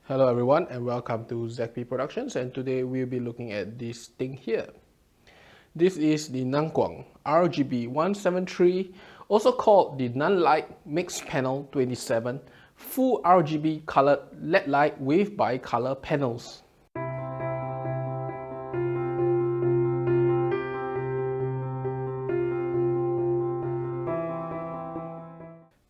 Hello everyone and welcome to ZP Productions, and today we'll be looking at this thing here. This is the Nanguang RGB173, also called the Nanlite Mixed Panel 27, full RGB colored LED light with bi-color panels.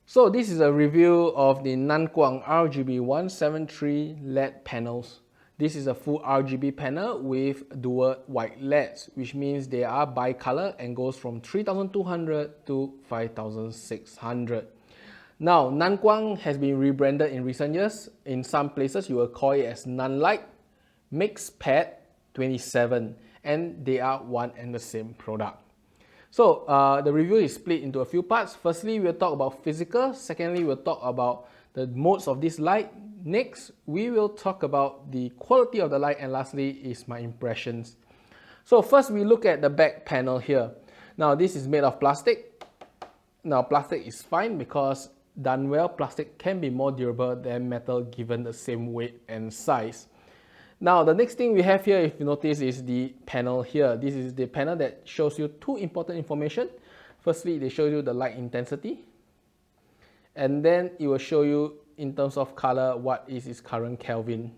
So this is a review of the Nanguang RGB173 LED panels. This is a full RGB panel with dual white LEDs, which means they are bi-color and goes from 3200 to 5600. Now, Nanguang has been rebranded in recent years. In some places, you will call it as Nanlite Mixpad 27, and they are one and the same product. So the review is split into a few parts. Firstly, we'll talk about physical. Secondly, we'll talk about the modes of this light. Next, we will talk about the quality of the light, and lastly is my impressions. So first, we look at the back panel here. Now this is made of plastic. Now plastic is fine because done well, plastic can be more durable than metal given the same weight and size. Now the next thing we have here, if you notice, is the panel here. This is the panel that shows you two important information. Firstly, they show you the light intensity, and then it will show you in terms of color what is its current Kelvin.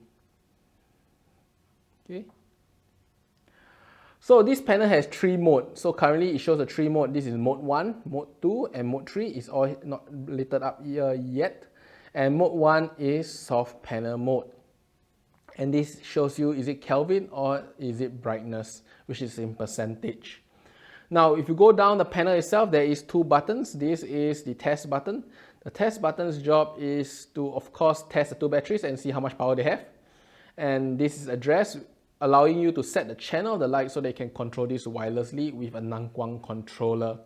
Okay. So this panel has three modes. So currently it shows the three modes. This is mode 1, mode 2, and mode 3 is all not lit up here yet. And mode 1 is soft panel mode. And this shows you, is it Kelvin or is it brightness, which is in percentage. Now, if you go down the panel itself, there is two buttons. This is the test button. The test button's job is to, of course, test the two batteries and see how much power they have. And this is address, allowing you to set the channel of the light so they can control this wirelessly with a Nanguang controller.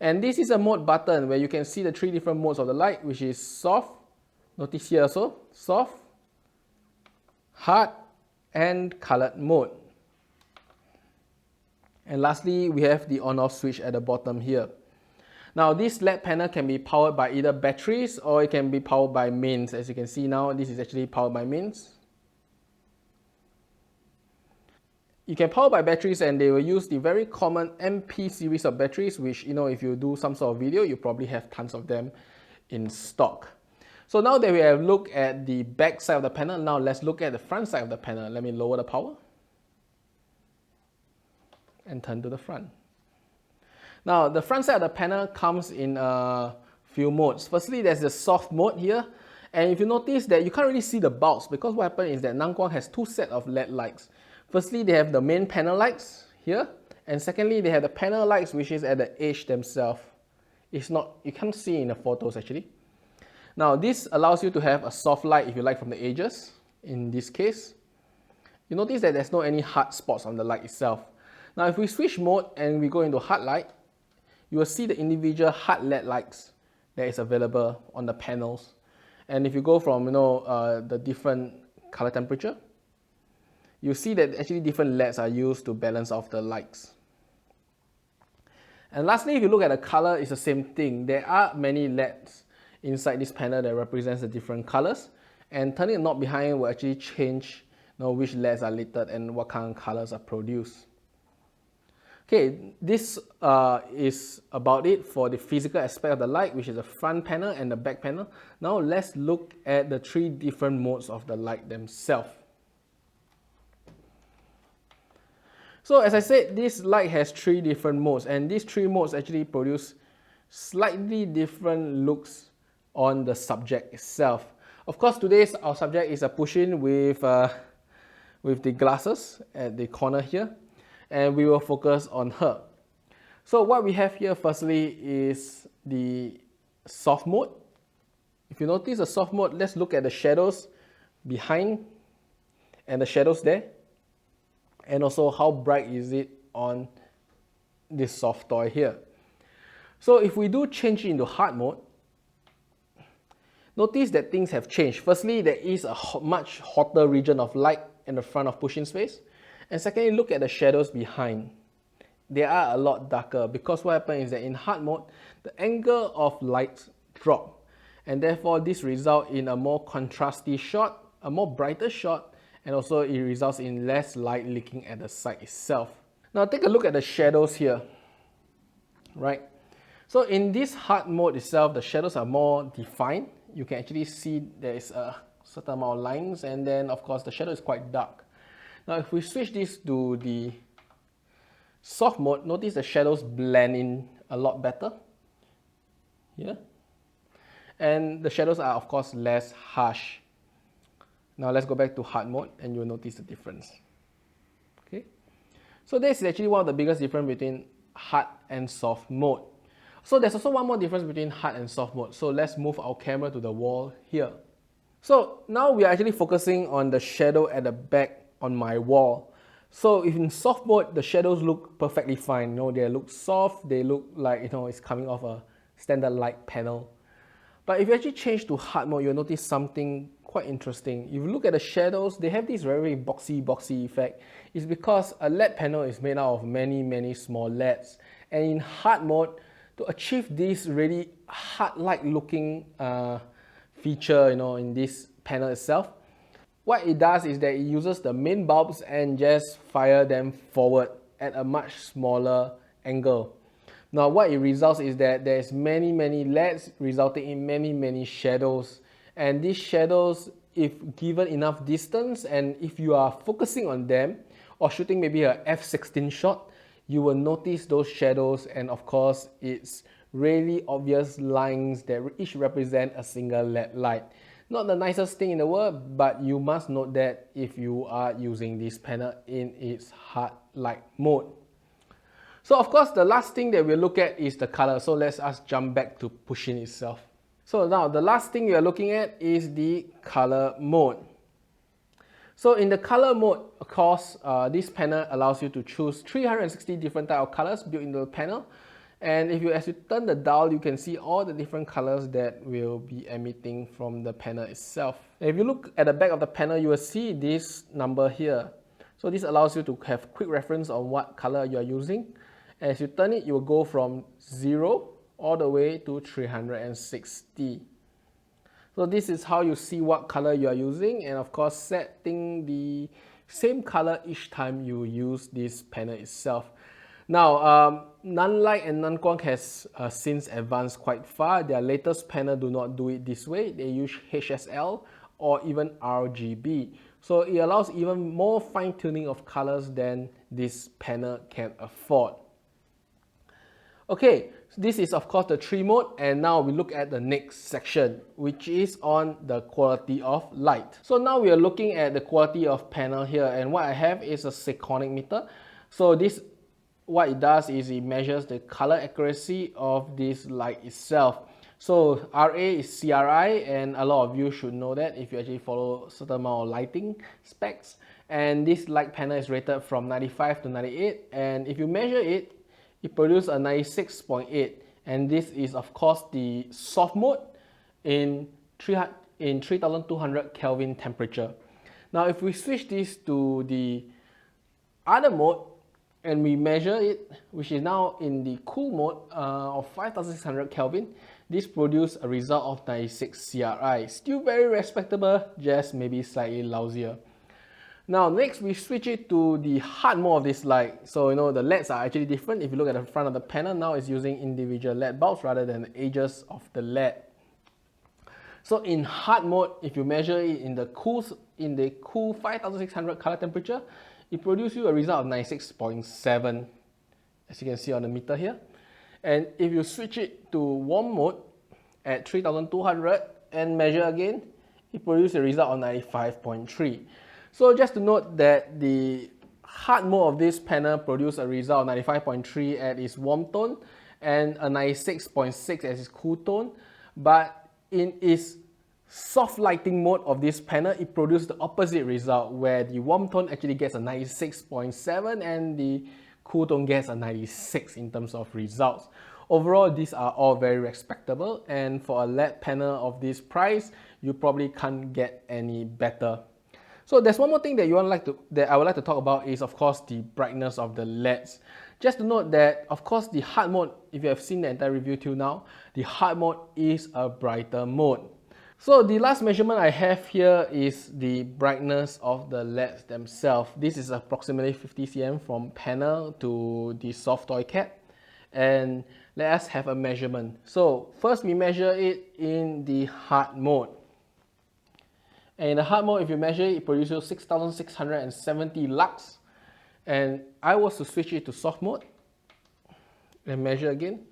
And this is a mode button where you can see the three different modes of the light, which is soft. Notice here also, soft, hard, and colored mode. And lastly, we have the on-off switch at the bottom here. Now this LED panel can be powered by either batteries or it can be powered by mains. As you can see now, this is actually powered by mains. You can power by batteries, and they will use the very common MP series of batteries, which, you know, if you do some sort of video, you probably have tons of them in stock. So now that we have looked at the back side of the panel, now let's look at the front side of the panel. Let me lower the power and turn to the front. Now the front side of the panel comes in a few modes. Firstly, there's the soft mode here, and if you notice that you can't really see the bulbs, because what happened is that Nanguang has two sets of LED lights. Firstly, they have the main panel lights here, and secondly, they have the panel lights which is at the edge themselves. It's not, you can't see in the photos actually. Now this allows you to have a soft light if you like from the edges. In this case, you notice that there's no any hard spots on the light itself. Now if we switch mode and we go into hard light, you will see the individual hard LED lights that is available on the panels. And if you go from the different color temperature, you see that actually different LEDs are used to balance off the lights. And lastly, if you look at the color, it's the same thing. There are many LEDs inside this panel that represents the different colors, and turning the knob behind will actually change which LEDs are lit and what kind of colors are produced. Okay, this is about it for the physical aspect of the light, which is the front panel and the back panel. Now let's look at the three different modes of the light themselves. So as I said, this light has three different modes, and these three modes actually produce slightly different looks on the subject itself. Of course, today's our subject is a push-in with the glasses at the corner here, and we will focus on her. So what we have here firstly is the soft mode. If you notice the soft mode, let's look at the shadows behind and the shadows there, and also how bright is it on this soft toy here. So if we do change it into hard mode, notice that things have changed. Firstly, there is a much hotter region of light in the front of push-in space. And secondly, look at the shadows behind. They are a lot darker, because what happens is that in hard mode, the angle of light drop, and therefore this results in a more contrasty shot, a more brighter shot, and also it results in less light leaking at the side itself. Now take a look at the shadows here, right? So in this hard mode itself, the shadows are more defined. You can actually see there is a certain amount of lines, and then of course the shadow is quite dark. Now if we switch this to the soft mode, notice the shadows blend in a lot better here. And the shadows are of course less harsh. Now let's go back to hard mode and you'll notice the difference. Okay, so this is actually one of the biggest difference between hard and soft mode. So there's also one more difference between hard and soft mode. So let's move our camera to the wall here. So now we are actually focusing on the shadow at the back on my wall. So if in soft mode, the shadows look perfectly fine. You know, they look soft, they look like, you know, it's coming off a standard light panel. But if you actually change to hard mode, you'll notice something quite interesting. If you look at the shadows, they have this very boxy effect. It's because a LED panel is made out of many small LEDs. And in hard mode, to achieve this really hard-like looking feature, you know, in this panel itself, what it does is that it uses the main bulbs and just fire them forward at a much smaller angle. Now what it results is that there's many LEDs resulting in many shadows, and these shadows, if given enough distance and if you are focusing on them or shooting maybe a f/16 shot, you will notice those shadows, and of course it's really obvious lines that each represent a single LED light. Not the nicest thing in the world, but you must note that if you are using this panel in its hard light mode. So of course the last thing that we'll look at is the color. So let's jump back to pushing itself. So now the last thing we are looking at is the color mode. So in the color mode, of course, this panel allows you to choose 360 different type of colors built into the panel. And as you turn the dial, you can see all the different colors that will be emitting from the panel itself. And if you look at the back of the panel, you will see this number here. So this allows you to have quick reference on what color you are using. And as you turn it, you will go from 0 all the way to 360. So this is how you see what color you are using, and of course setting the same color each time you use this panel itself. Now, Nanlite and Nanguang has since advanced quite far. Their latest panel do not do it this way. They use HSL or even RGB. So it allows even more fine-tuning of colors than this panel can afford. Okay, so this is of course the 3 mode, and now we look at the next section, which is on the quality of light. So now we are looking at the quality of panel here, and what I have is a Sekonic meter. So this, what it does is it measures the color accuracy of this light itself. So RA is CRI, and a lot of you should know that if you actually follow a certain amount of lighting specs. And this light panel is rated from 95 to 98, and if you measure it, it produces a 96.8, and this is of course the soft mode in 3200 Kelvin temperature. Now if we switch this to the other mode and we measure it, which is now in the cool mode of 5600 Kelvin, this produces a result of 96 CRI. Still very respectable, just maybe slightly lousier. Now next we switch it to the hard mode of this light. So you know the LEDs are actually different. If you look at the front of the panel, now it's using individual LED bulbs rather than the edges of the LED. So in hard mode, if you measure it in the cool 5600 color temperature, it produces you a result of 96.7, as you can see on the meter here. And if you switch it to warm mode at 3200 and measure again, it produces a result of 95.3. So just to note that the hard mode of this panel produces a result of 95.3 at its warm tone and a 96.6 as its cool tone, but in its soft lighting mode of this panel, it produces the opposite result, where the warm tone actually gets a 96.7 and the cool tone gets a 96 in terms of results. Overall, these are all very respectable, and for a LED panel of this price, you probably can't get any better. So there's one more thing that I would like to talk about is of course the brightness of the LEDs. Just to note that of course the hard mode, if you have seen the entire review till now, the hard mode is a brighter mode. So the last measurement I have here is the brightness of the LEDs themselves. This is approximately 50 cm from panel to the soft toy cap. And let us have a measurement. So first we measure it in the hard mode. And in the hard mode, if you measure it, it produces 6670 lux. And I was to switch it to soft mode and measure again.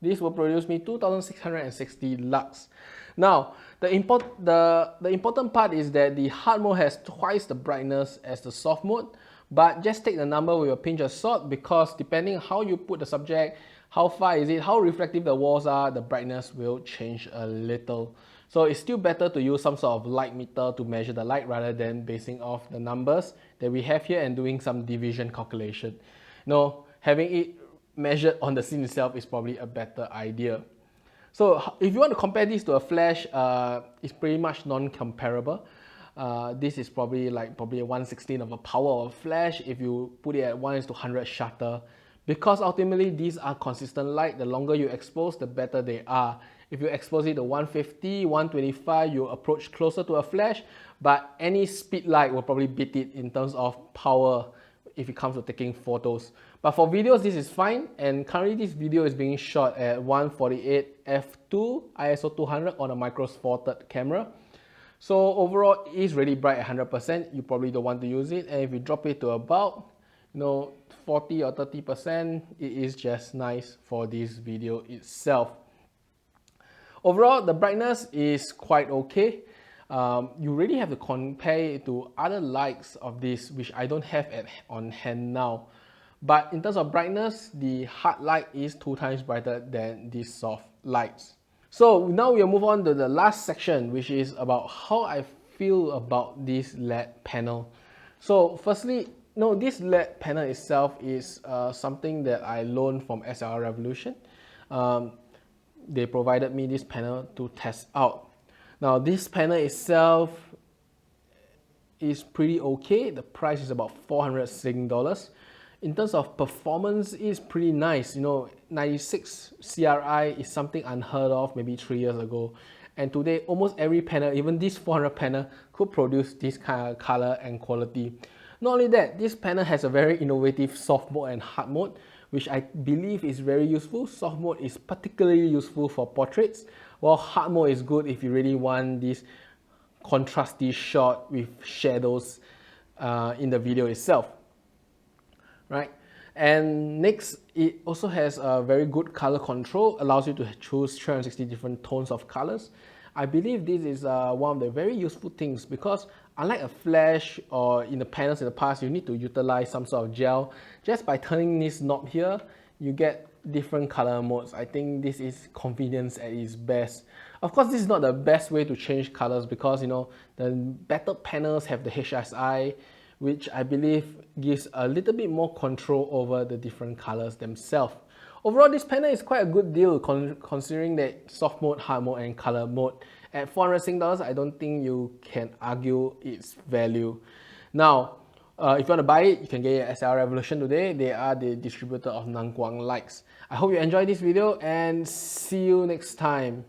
This will produce me 2660 lux. Now, the important part is that the hard mode has twice the brightness as the soft mode, but just take the number with a pinch of salt, because depending on how you put the subject, how far is it, how reflective the walls are, the brightness will change a little. So it's still better to use some sort of light meter to measure the light rather than basing off the numbers that we have here and doing some division calculation. No, having it measured on the scene itself is probably a better idea. So if you want to compare this to a flash, it's pretty much non-comparable. This is probably a 1/16 of the power of a flash if you put it at 1:100 shutter, because ultimately these are consistent light. The longer you expose, the better they are. If you expose it to 150, 125, you approach closer to a flash, but any speed light will probably beat it in terms of power if it comes to taking photos. But for videos, this is fine, and currently this video is being shot at 148 f2 ISO 200 on a micro four third camera. So overall, it is really bright at 100%. You probably don't want to use it, and if you drop it to about 40 or 30%, it is just nice for this video itself. Overall, the brightness is quite okay. You really have to compare it to other lights of this, which I don't have on hand now. But in terms of brightness, the hard light is 2 times brighter than these soft lights. So now we'll move on to the last section, which is about how I feel about this LED panel. So firstly, this LED panel itself is something that I loaned from SLR Revolution. They provided me this panel to test out. Now this panel itself is pretty okay. The price is about 400 Sing dollars. In terms of performance, it's pretty nice. 96 CRI is something unheard of maybe 3 years ago. And today, almost every panel, even this 400 panel, could produce this kind of color and quality. Not only that, this panel has a very innovative soft mode and hard mode, which I believe is very useful. Soft mode is particularly useful for portraits, while hard mode is good if you really want this contrasty shot with shadows in the video itself. Right? And next, it also has a very good color control, allows you to choose 360 different tones of colors. I believe this is one of the very useful things, because unlike a flash or in the panels in the past, you need to utilize some sort of gel. Just by turning this knob here, you get different color modes. I think this is convenience at its best. Of course, this is not the best way to change colors, because the better panels have the HSI, which I believe gives a little bit more control over the different colors themselves. Overall, this panel is quite a good deal considering that soft mode, hard mode, and color mode. At 400 Sing dollars, I don't think you can argue its value. Now, if you want to buy it, you can get it at SLR Revolution today. They are the distributor of Nanguang lights. I hope you enjoyed this video, and see you next time.